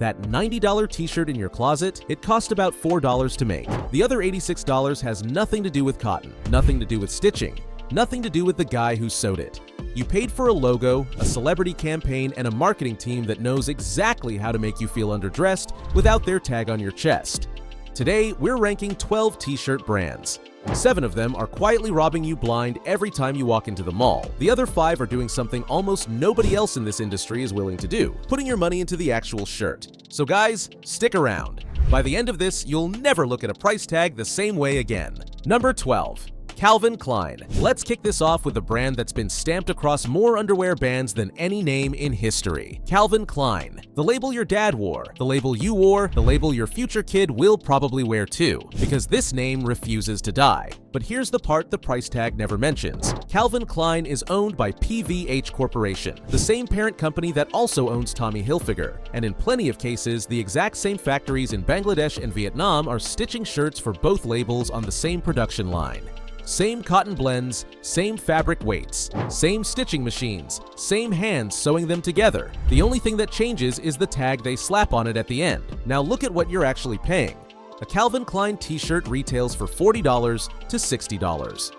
That $90 t-shirt in your closet, it cost about $4 to make. The other $86 has nothing to do with cotton, nothing to do with stitching, nothing to do with the guy who sewed it. You paid for a logo, a celebrity campaign, and a marketing team that knows exactly how to make you feel underdressed without their tag on your chest. Today, we're ranking 12 t-shirt brands. 7 of them are quietly robbing you blind every time you walk into the mall. The other 5 are doing something almost nobody else in this industry is willing to do, putting your money into the actual shirt. So guys, stick around. By the end of this, you'll never look at a price tag the same way again. Number 12. Calvin Klein. Let's kick this off with a brand that's been stamped across more underwear bands than any name in history. Calvin Klein. The label your dad wore, the label you wore, the label your future kid will probably wear too, because this name refuses to die. But here's the part the price tag never mentions. Calvin Klein is owned by PVH Corporation, the same parent company that also owns Tommy Hilfiger, and in plenty of cases, the exact same factories in Bangladesh and Vietnam are stitching shirts for both labels on the same production line. Same cotton blends, same fabric weights, same stitching machines, same hands sewing them together. The only thing that changes is the tag they slap on it at the end. Now look at what you're actually paying. A Calvin Klein t-shirt retails for $40 to $60.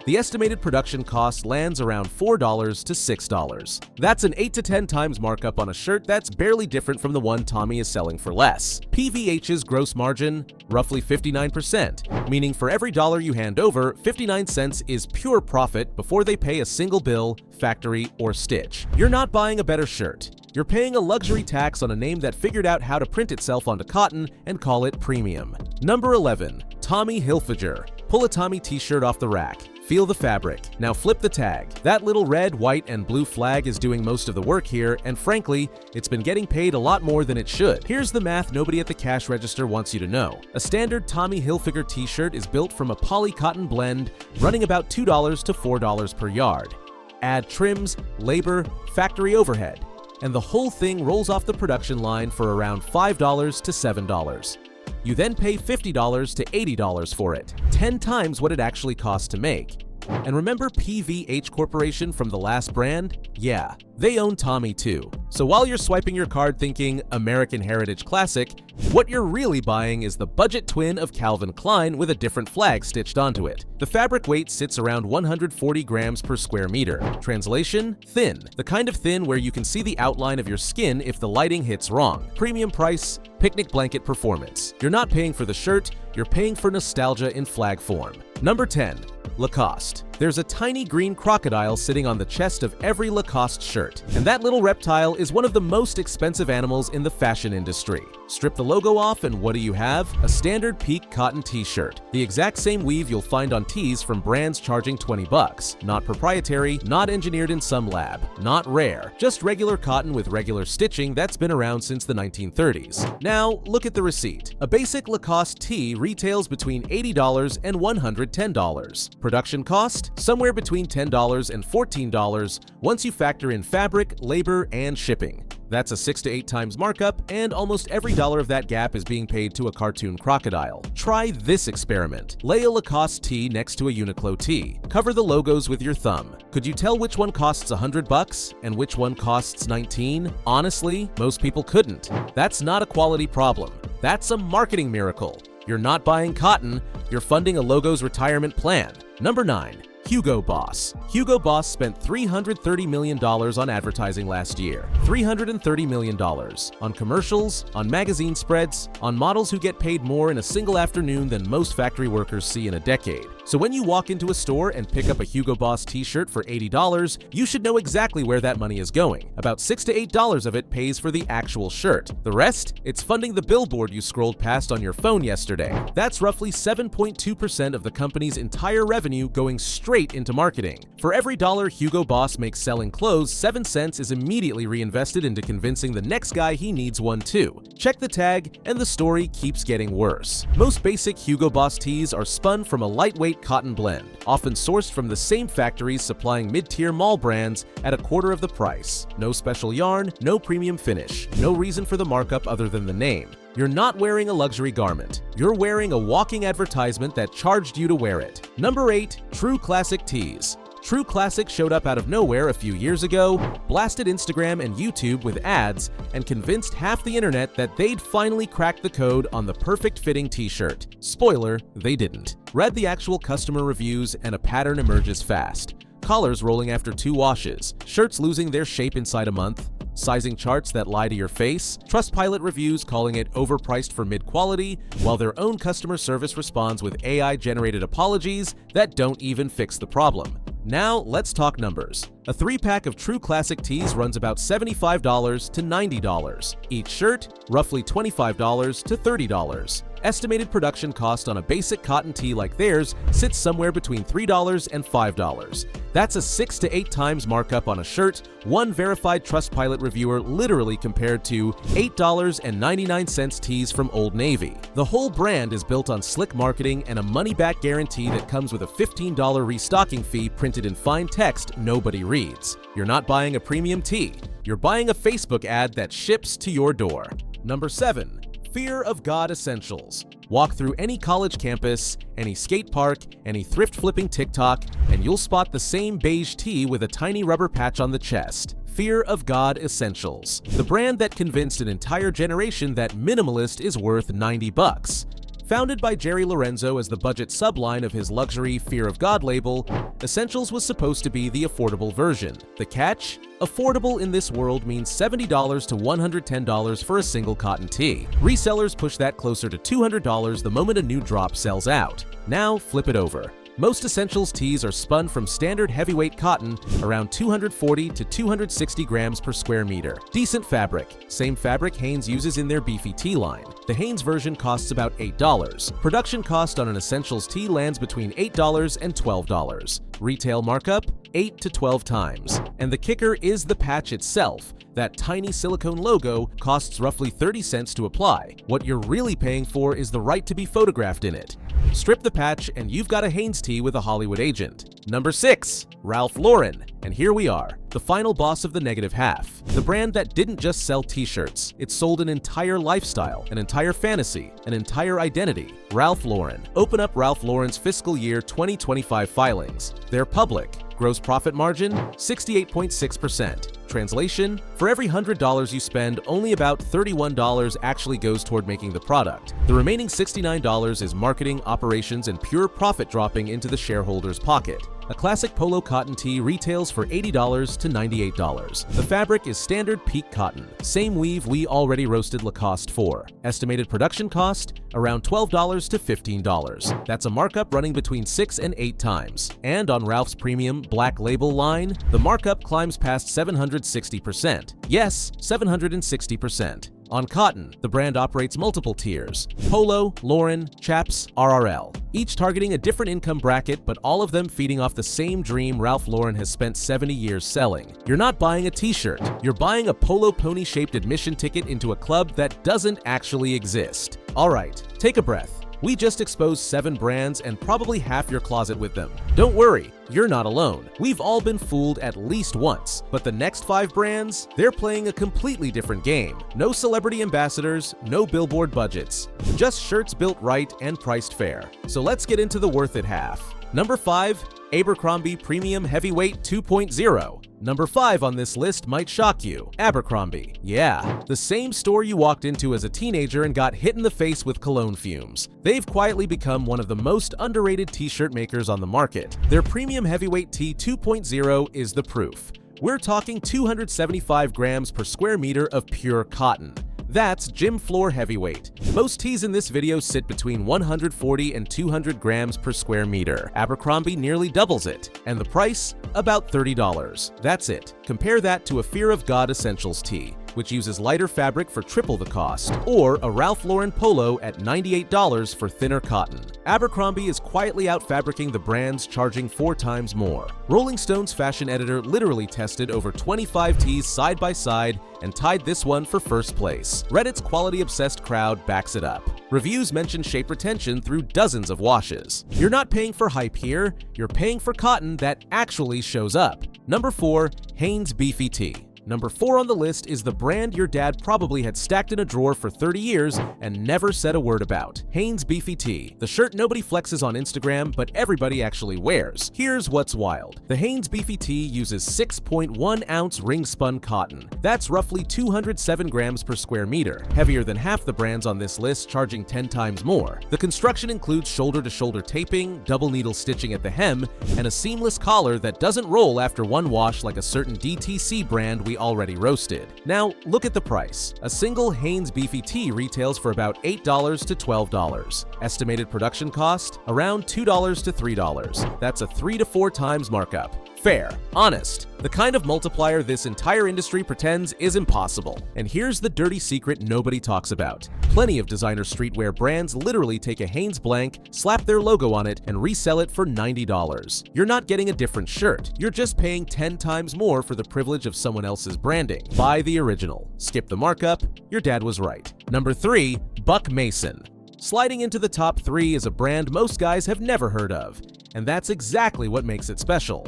The estimated production cost lands around $4 to $6. That's an 8 to 10 times markup on a shirt that's barely different from the one Tommy is selling for less. PVH's gross margin, roughly 59%, meaning for every dollar you hand over, 59 cents is pure profit before they pay a single bill, factory, or stitch. You're not buying a better shirt. You're paying a luxury tax on a name that figured out how to print itself onto cotton and call it premium. Number 11. Tommy Hilfiger. Pull a Tommy t-shirt off the rack. Feel the fabric. Now flip the tag. That little red, white, and blue flag is doing most of the work here, and frankly, it's been getting paid a lot more than it should. Here's the math nobody at the cash register wants you to know. A standard Tommy Hilfiger t-shirt is built from a poly cotton blend running about $2 to $4 per yard. Add trims, labor, factory overhead, and the whole thing rolls off the production line for around $5 to $7. You then pay $50 to $80 for it, 10 times what it actually costs to make. And remember PVH Corporation from the last brand? Yeah, they own Tommy too. So while you're swiping your card thinking American Heritage Classic, what you're really buying is the budget twin of Calvin Klein with a different flag stitched onto it. The fabric weight sits around 140 grams per square meter. Translation: thin. The kind of thin where you can see the outline of your skin if the lighting hits wrong. Premium price, picnic blanket performance. You're not paying for the shirt, you're paying for nostalgia in flag form. Number 10. Lacoste. There's a tiny green crocodile sitting on the chest of every Lacoste shirt, and that little reptile is one of the most expensive animals in the fashion industry. Strip the logo off and what do you have? A standard peak cotton t-shirt. The exact same weave you'll find on tees from brands charging $20. Not proprietary, not engineered in some lab, not rare, just regular cotton with regular stitching that's been around since the 1930s. Now, look at the receipt. A basic Lacoste tee retails between $80 and $110. Production cost? Somewhere between $10 and $14 once you factor in fabric, labor, and shipping. That's a 6 to 8 times markup, and almost every dollar of that gap is being paid to a cartoon crocodile. Try this experiment. Lay a Lacoste tee next to a Uniqlo tee. Cover the logos with your thumb. Could you tell which one costs $100 and which one costs $19? Honestly, most people couldn't. That's not a quality problem. That's a marketing miracle. You're not buying cotton, you're funding a logo's retirement plan. Number 9. Hugo Boss. Hugo Boss spent $330 million on advertising last year. $330 million. On commercials, on magazine spreads, on models who get paid more in a single afternoon than most factory workers see in a decade. So when you walk into a store and pick up a Hugo Boss t-shirt for $80, you should know exactly where that money is going. About $6 to $8 of it pays for the actual shirt. The rest? It's funding the billboard you scrolled past on your phone yesterday. That's roughly 7.2% of the company's entire revenue going straight into marketing. For every dollar Hugo Boss makes selling clothes, 7 cents is immediately reinvested into convincing the next guy he needs one too. Check the tag, and the story keeps getting worse. Most basic Hugo Boss tees are spun from a lightweight cotton blend, often sourced from the same factories supplying mid-tier mall brands at a quarter of the price. No special yarn, no premium finish, no reason for the markup other than the name. You're not wearing a luxury garment. You're wearing a walking advertisement that charged you to wear it. Number 8. True Classic Tees. True Classic showed up out of nowhere a few years ago, blasted Instagram and YouTube with ads, and convinced half the internet that they'd finally cracked the code on the perfect fitting t-shirt. Spoiler, they didn't. Read the actual customer reviews and a pattern emerges fast. Collars rolling after 2 washes, shirts losing their shape inside a month, sizing charts that lie to your face, Trustpilot reviews calling it overpriced for mid-quality, while their own customer service responds with AI-generated apologies that don't even fix the problem. Now, let's talk numbers. A 3-pack of True Classic tees runs about $75 to $90. Each shirt, roughly $25 to $30. Estimated production cost on a basic cotton tee like theirs sits somewhere between $3 and $5. That's a 6 to 8 times markup on a shirt one verified Trustpilot reviewer literally compared to $8.99 tees from Old Navy. The whole brand is built on slick marketing and a money-back guarantee that comes with a $15 restocking fee printed in fine text nobody reads. You're not buying a premium tee. You're buying a Facebook ad that ships to your door. Number 7. Fear of God Essentials. Walk through any college campus, any skate park, any thrift flipping TikTok, and you'll spot the same beige tee with a tiny rubber patch on the chest. Fear of God Essentials. The brand that convinced an entire generation that minimalist is worth $90. Founded by Jerry Lorenzo as the budget subline of his luxury Fear of God label, Essentials was supposed to be the affordable version. The catch? Affordable in this world means $70 to $110 for a single cotton tee. Resellers push that closer to $200 the moment a new drop sells out. Now flip it over. Most Essentials tees are spun from standard heavyweight cotton, around 240 to 260 grams per square meter. Decent fabric, same fabric Hanes uses in their Beefy-T line. The Hanes version costs about $8. Production cost on an Essentials tee lands between $8 and $12. Retail markup, 8 to 12 times. And the kicker is the patch itself. That tiny silicone logo costs roughly 30 cents to apply. What you're really paying for is the right to be photographed in it. Strip the patch and you've got a Hanes tee with a Hollywood agent. Number 6. Ralph Lauren. And here we are, the final boss of the negative half. The brand that didn't just sell t-shirts, it sold an entire lifestyle, an entire fantasy, an entire identity. Ralph Lauren. Open up Ralph Lauren's fiscal year 2025 filings. They're public. Gross profit margin, 68.6%. Translation, for every $100 you spend, only about $31 actually goes toward making the product. The remaining $69 is marketing, operations, and pure profit dropping into the shareholder's pocket. A classic polo cotton tee retails for $80 to $98. The fabric is standard peak cotton, same weave we already roasted Lacoste for. Estimated production cost, around $12 to $15. That's a markup running between 6 and 8 times. And on Ralph's premium Black Label line, the markup climbs past 760%. Yes, 760%. On cotton, the brand operates multiple tiers: Polo, Lauren, Chaps, RRL, each targeting a different income bracket, but all of them feeding off the same dream Ralph Lauren has spent 70 years selling. You're not buying a t-shirt, you're buying a polo pony-shaped admission ticket into a club that doesn't actually exist. Alright, take a breath. We just exposed 7 brands and probably half your closet with them. Don't worry, you're not alone. We've all been fooled at least once, but the next 5 brands, they're playing a completely different game. No celebrity ambassadors, no billboard budgets, just shirts built right and priced fair. So let's get into the worth it half. Number 5, Abercrombie Premium Heavyweight 2.0. Number 5 on this list might shock you. Abercrombie. Yeah, the same store you walked into as a teenager and got hit in the face with cologne fumes. They've quietly become one of the most underrated t-shirt makers on the market. Their Premium Heavyweight Tee 2.0 is the proof. We're talking 275 grams per square meter of pure cotton. That's gym floor heavyweight. Most tees in this video sit between 140 and 200 grams per square meter. Abercrombie nearly doubles it, and the price? About $30. That's it. Compare that to a Fear of God Essentials tee, which uses lighter fabric for triple the cost, or a Ralph Lauren polo at $98 for thinner cotton. Abercrombie is quietly out-fabricking the brands, charging 4 times more. Rolling Stone's fashion editor literally tested over 25 tees side by side and tied this one for first place. Reddit's quality-obsessed crowd backs it up. Reviews mention shape retention through dozens of washes. You're not paying for hype here, you're paying for cotton that actually shows up. Number 4, Hanes Beefy-T. Number 4 on the list is the brand your dad probably had stacked in a drawer for 30 years and never said a word about. Hanes Beefy-T, the shirt nobody flexes on Instagram, but everybody actually wears. Here's what's wild. The Hanes Beefy-T uses 6.1-ounce ring-spun cotton. That's roughly 207 grams per square meter, heavier than half the brands on this list, charging 10 times more. The construction includes shoulder-to-shoulder taping, double needle stitching at the hem, and a seamless collar that doesn't roll after one wash like a certain DTC brand we already roasted. Now, look at the price. A single Hanes Beefy-T retails for about $8 to $12. Estimated production cost? Around $2 to $3. That's a 3 to 4 times markup. Fair, honest, the kind of multiplier this entire industry pretends is impossible. And here's the dirty secret nobody talks about. Plenty of designer streetwear brands literally take a Hanes blank, slap their logo on it, and resell it for $90. You're not getting a different shirt, you're just paying 10 times more for the privilege of someone else's branding. Buy the original. Skip the markup, your dad was right. Number 3, Buck Mason. Sliding into the top 3 is a brand most guys have never heard of, and that's exactly what makes it special.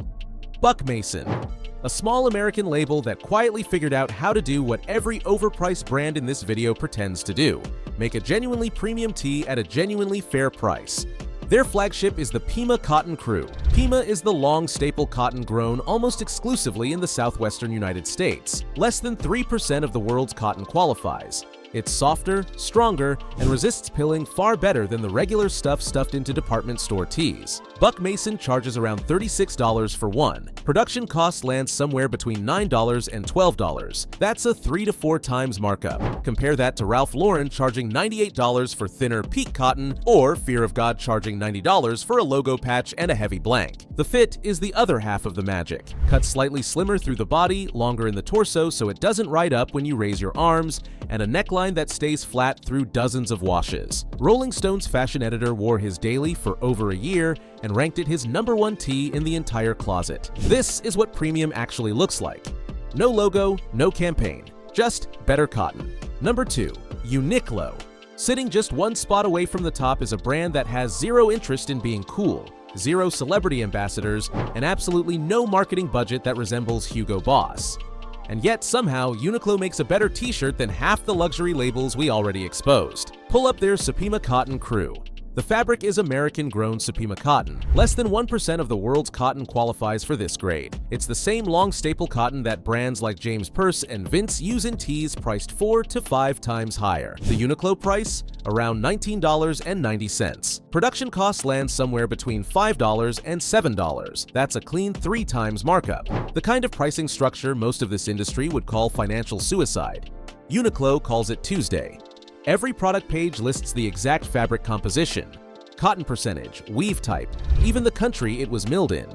Buck Mason, a small American label that quietly figured out how to do what every overpriced brand in this video pretends to do: make a genuinely premium tee at a genuinely fair price. Their flagship is the Pima Cotton Crew. Pima is the long staple cotton grown almost exclusively in the southwestern United States. Less than 3% of the world's cotton qualifies. It's softer, stronger, and resists pilling far better than the regular stuff stuffed into department store tees. Buck Mason charges around $36 for one. Production costs land somewhere between $9 and $12. That's a 3 to 4 times markup. Compare that to Ralph Lauren charging $98 for thinner peak cotton, or Fear of God charging $90 for a logo patch and a heavy blank. The fit is the other half of the magic. Cut slightly slimmer through the body, longer in the torso so it doesn't ride up when you raise your arms, and a neckline that stays flat through dozens of washes. Rolling Stone's fashion editor wore his daily for over a year and ranked it his #1 tee in the entire closet. This is what premium actually looks like. No logo, no campaign, just better cotton. Number 2, Uniqlo. Sitting just one spot away from the top is a brand that has zero interest in being cool, zero celebrity ambassadors, and absolutely no marketing budget that resembles Hugo Boss. And yet somehow Uniqlo makes a better t-shirt than half the luxury labels we already exposed. Pull up their Supima Cotton Crew. The fabric is American-grown Supima cotton. Less than 1% of the world's cotton qualifies for this grade. It's the same long staple cotton that brands like James Perse and Vince use in tees priced 4 to 5 times higher. The Uniqlo price? Around $19.90. Production costs land somewhere between $5 and $7. That's a clean 3 times markup. The kind of pricing structure most of this industry would call financial suicide. Uniqlo calls it Tuesday. Every product page lists the exact fabric composition, cotton percentage, weave type, even the country it was milled in.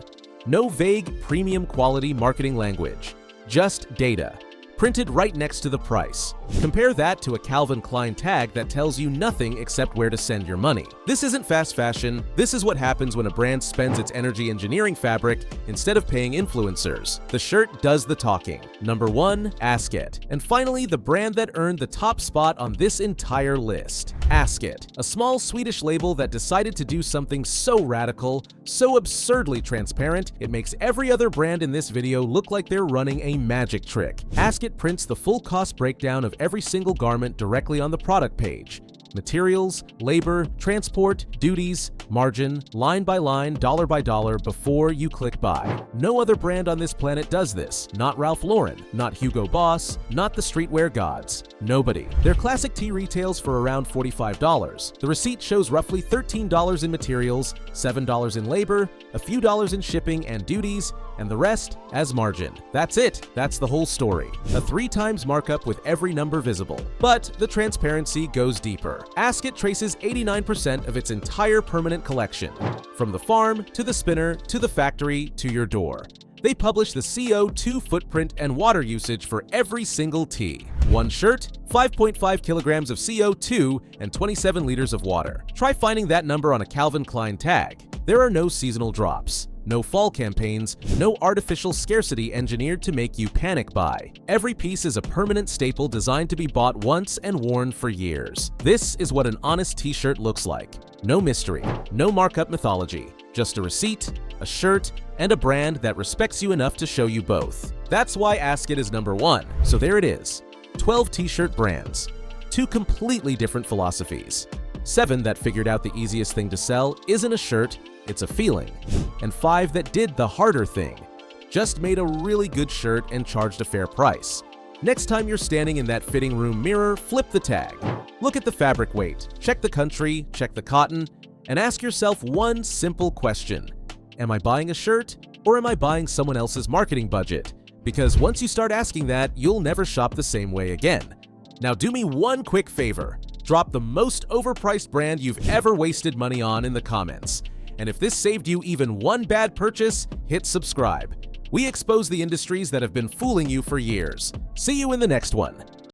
No vague, premium quality marketing language, just data, printed right next to the price. Compare that to a Calvin Klein tag that tells you nothing except where to send your money. This isn't fast fashion, this is what happens when a brand spends its energy engineering fabric instead of paying influencers. The shirt does the talking. Number 1, Asket. And finally, the brand that earned the top spot on this entire list. Asket, a small Swedish label that decided to do something so radical, so absurdly transparent, it makes every other brand in this video look like they're running a magic trick. Asket prints the full cost breakdown of every single garment directly on the product page. Materials, labor, transport, duties, margin, line by line, dollar by dollar before you click buy. No other brand on this planet does this. Not Ralph Lauren, not Hugo Boss, not the streetwear gods. Nobody. Their classic tee retails for around $45. The receipt shows roughly $13 in materials, $7 in labor, a few dollars in shipping and duties, and the rest as margin. That's it. That's the whole story. A 3 times markup with every number visible. But the transparency goes deeper. Asket traces 89% of its entire permanent collection, from the farm to the spinner to the factory to your door. They publish the CO2 footprint and water usage for every single tee. One shirt, 5.5 kilograms of CO2 and 27 liters of water. Try finding that number on a Calvin Klein tag. There are no seasonal drops, no fall campaigns, no artificial scarcity engineered to make you panic buy. Every piece is a permanent staple designed to be bought once and worn for years. This is what an honest t-shirt looks like. No mystery, no markup mythology, just a receipt, a shirt, and a brand that respects you enough to show you both. That's why Asket is number 1. So there it is. 12 t-shirt brands. 2 completely different philosophies. 7 that figured out the easiest thing to sell isn't a shirt, it's a feeling. And 5 that did the harder thing. Just made a really good shirt and charged a fair price. Next time you're standing in that fitting room mirror, flip the tag. Look at the fabric weight, check the country, check the cotton, and ask yourself one simple question. Am I buying a shirt, or am I buying someone else's marketing budget? Because once you start asking that, you'll never shop the same way again. Now do me one quick favor. Drop the most overpriced brand you've ever wasted money on in the comments. And if this saved you even one bad purchase, hit subscribe. We expose the industries that have been fooling you for years. See you in the next one.